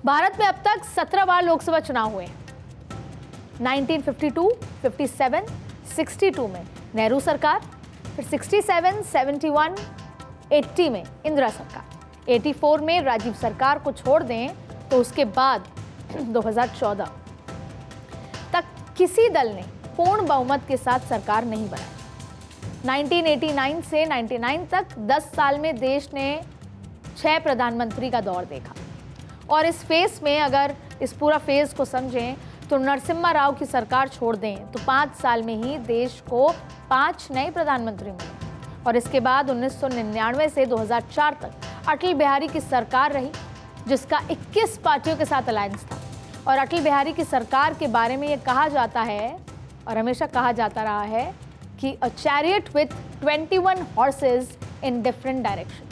भारत में अब तक 17 बार लोकसभा चुनाव हुए हैं। 1952, 57, 62 में नेहरू सरकार, फिर 67, 71, 80 में इंदिरा सरकार, 84 में राजीव सरकार को छोड़ दें तो उसके बाद 2014 तक किसी दल ने पूर्ण बहुमत के साथ सरकार नहीं बनाई। 1989 से 99 तक 10 साल में देश ने 6 प्रधानमंत्री का दौर देखा और इस फेज में अगर इस पूरा फेज को समझें तो नरसिम्हा राव की सरकार छोड़ दें तो 5 साल में ही देश को 5 नए प्रधानमंत्री मिले और इसके बाद 1999 से 2004 तक अटल बिहारी की सरकार रही जिसका 21 पार्टियों के साथ अलायंस था। और अटल बिहारी की सरकार के बारे में ये कहा जाता है और हमेशा कहा जाता रहा है कि a chariot with 21 horses in different directions.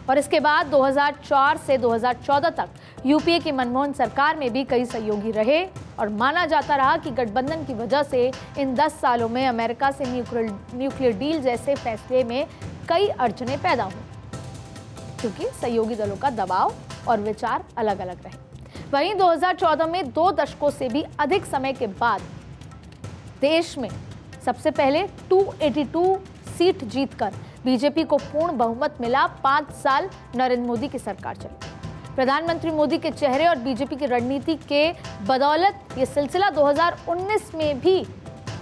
और इसके बाद 2004 से 2014 तक यूपीए की मनमोहन सरकार में भी कई सहयोगी रहे और माना जाता रहा कि गठबंधन की वजह से इन 10 सालों में अमेरिका से न्यूक्लियर डील जैसे फैसले में कई अड़चनें पैदा हुई क्योंकि सहयोगी दलों का दबाव और विचार अलग अलग रहे। वहीं 2014 में 2 दशकों से भी अधिक समय के बाद देश में सबसे पहले 282 सीट जीतकर बीजेपी को पूर्ण बहुमत मिला। 5 साल नरेंद्र मोदी की सरकार चली। प्रधानमंत्री मोदी के चेहरे और बीजेपी की रणनीति के बदौलत ये सिलसिला 2019 में भी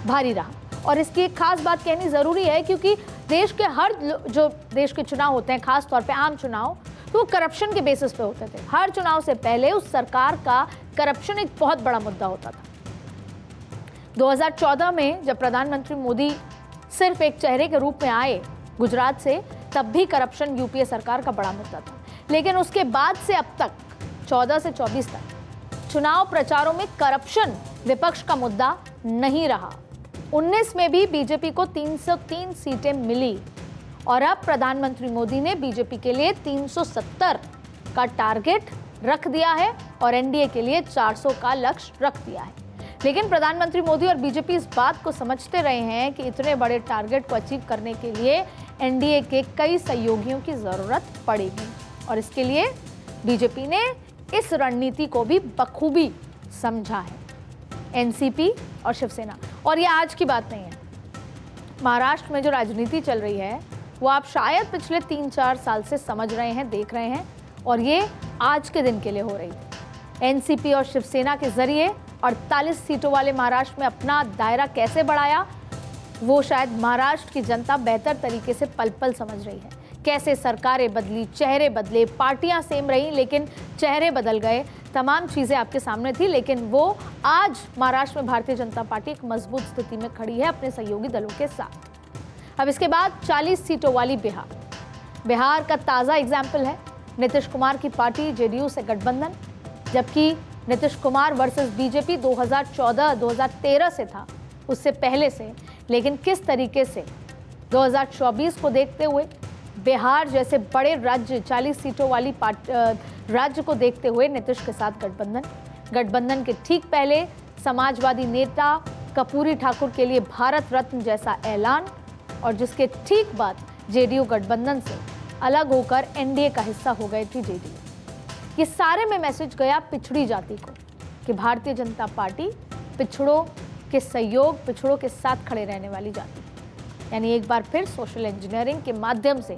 भारी रहा और इसकी एक खास बात कहनी जरूरी है क्योंकि देश के हर जो देश के चुनाव होते हैं, खास तौर पे आम चुनाव, तो वो करप्शन के बेसिस पे होते थे। हर चुनाव से पहले उस सरकार का करप्शन एक बहुत बड़ा मुद्दा होता था। 2014 में जब प्रधानमंत्री मोदी सिर्फ एक चेहरे के रूप में आए गुजरात से, तब भी करप्शन यूपीए सरकार का बड़ा मुद्दा था। लेकिन उसके बाद से अब तक 14 से 24 तक चुनाव प्रचारों में करप्शन विपक्ष का मुद्दा नहीं रहा। 19 में भी बीजेपी को 303 सीटें मिली और अब प्रधानमंत्री मोदी ने बीजेपी के लिए 370 का टारगेट रख दिया है और एनडीए के लिए 400 का लक्ष्य रख दिया है। लेकिन प्रधानमंत्री मोदी और बीजेपी इस बात को समझते रहे हैं कि इतने बड़े टारगेट को अचीव करने के लिए एनडीए के कई सहयोगियों की जरूरत पड़ेगी और इसके लिए बीजेपी ने इस रणनीति को भी बखूबी समझा है। एनसीपी और शिवसेना, और ये आज की बात नहीं है। महाराष्ट्र में जो राजनीति चल रही है वो आप शायद पिछले 3-4 साल से समझ रहे हैं, देख रहे हैं और ये आज के दिन के लिए हो रही है। एनसीपी और शिवसेना के जरिए 48 सीटों वाले महाराष्ट्र में अपना दायरा कैसे बढ़ाया वो शायद महाराष्ट्र की जनता बेहतर तरीके से पल पल समझ रही है। कैसे सरकारें बदली, चेहरे बदले, पार्टियां सेम रही लेकिन चेहरे बदल गए, तमाम चीज़ें आपके सामने थी। लेकिन वो आज महाराष्ट्र में भारतीय जनता पार्टी एक मजबूत स्थिति में खड़ी है अपने सहयोगी दलों के साथ। अब इसके बाद 40 सीटों वाली बिहार का ताज़ा एग्जाम्पल है नीतीश कुमार की पार्टी जेडीयू से गठबंधन, जबकि नीतीश कुमार वर्सेस बीजेपी 2014-2013 से था, उससे पहले से। लेकिन किस तरीके से 2024 को देखते हुए बिहार जैसे बड़े राज्य, 40 सीटों वाली राज्य को देखते हुए नीतीश के साथ गठबंधन के ठीक पहले समाजवादी नेता कर्पूरी ठाकुर के लिए भारत रत्न जैसा ऐलान और जिसके ठीक बाद जेडीयू गठबंधन से अलग होकर एनडीए का हिस्सा हो गए थी जेडीयू। ये सारे में मैसेज गया पिछड़ी जाति को कि भारतीय जनता पार्टी पिछड़ों के सहयोग, पिछड़ों के साथ खड़े रहने वाली जाति, यानी एक बार फिर सोशल इंजीनियरिंग के माध्यम से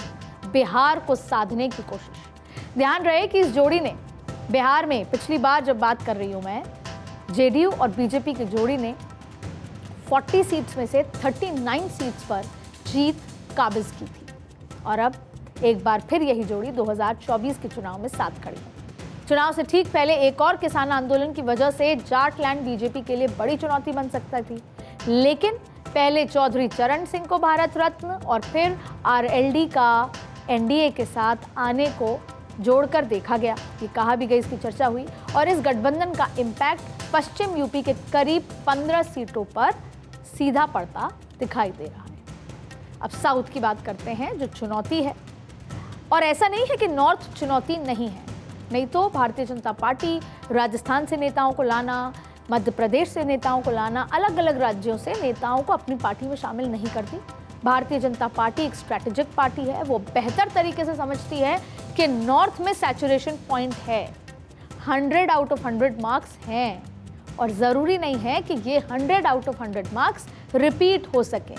बिहार को साधने की कोशिश। ध्यान रहे कि इस जोड़ी ने बिहार में, पिछली बार जब बात कर रही हूँ मैं, जेडीयू और बीजेपी की जोड़ी ने 40 सीट्स में से 39 सीट्स पर जीत काबिज की थी और अब एक बार फिर यही जोड़ी 2024 के चुनाव में साथ खड़ी है। चुनाव से ठीक पहले एक और किसान आंदोलन की वजह से जाटलैंड बीजेपी के लिए बड़ी चुनौती बन सकती थी, लेकिन पहले चौधरी चरण सिंह को भारत रत्न और फिर आरएलडी का एनडीए के साथ आने को जोड़कर देखा गया। ये कहा भी गई, इसकी चर्चा हुई और इस गठबंधन का इम्पैक्ट पश्चिम यूपी के करीब 15 सीटों पर सीधा पड़ता दिखाई दे रहा है। अब साउथ की बात करते हैं जो चुनौती है, और ऐसा नहीं है कि नॉर्थ चुनौती नहीं है, नहीं तो भारतीय जनता पार्टी राजस्थान से नेताओं को लाना, मध्य प्रदेश से नेताओं को लाना, अलग अलग राज्यों से नेताओं को अपनी पार्टी में शामिल नहीं करती। भारतीय जनता पार्टी एक स्ट्रैटेजिक पार्टी है, वो बेहतर तरीके से समझती है कि नॉर्थ में सैचुरेशन पॉइंट है, 100 आउट ऑफ 100 मार्क्स हैं और ज़रूरी नहीं है कि ये 100 आउट ऑफ 100 मार्क्स रिपीट हो सके।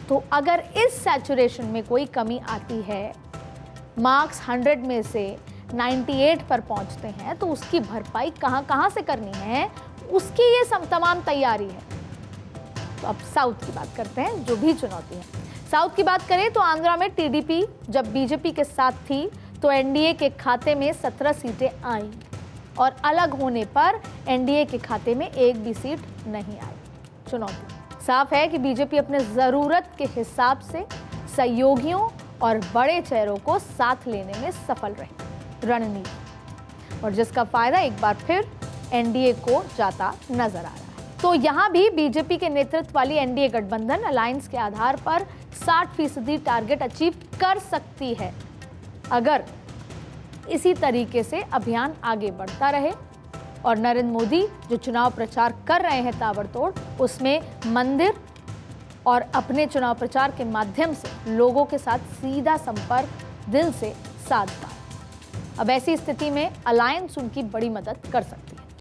तो अगर इस सैचुरेशन में कोई कमी आती है, मार्क्स 100 में से 98 पर पहुंचते हैं, तो उसकी भरपाई कहां से करनी है, उसकी ये तमाम तैयारी है। तो अब साउथ की बात करते हैं, जो भी चुनौती है। साउथ की बात करें तो आंध्रा में टीडीपी जब बीजेपी के साथ थी तो एनडीए के खाते में 17 सीटें आईं और अलग होने पर एनडीए के खाते में एक भी सीट नहीं आई। चुनौती साफ है कि बीजेपी अपने ज़रूरत के हिसाब से सहयोगियों और बड़े चेहरों को साथ लेने में सफल रही रणनीति, और जिसका फायदा एक बार फिर एनडीए को जाता नजर आ रहा है। तो यहाँ भी बीजेपी के नेतृत्व वाली एनडीए गठबंधन अलायंस के आधार पर 60% टारगेट अचीव कर सकती है अगर इसी तरीके से अभियान आगे बढ़ता रहे और नरेंद्र मोदी जो चुनाव प्रचार कर रहे हैं ताबड़तोड़, उसमें मंदिर और अपने चुनाव प्रचार के माध्यम से लोगों के साथ सीधा संपर्क दिल से साध पाए। अब ऐसी स्थिति में अलायंस उनकी बड़ी मदद कर सकती है।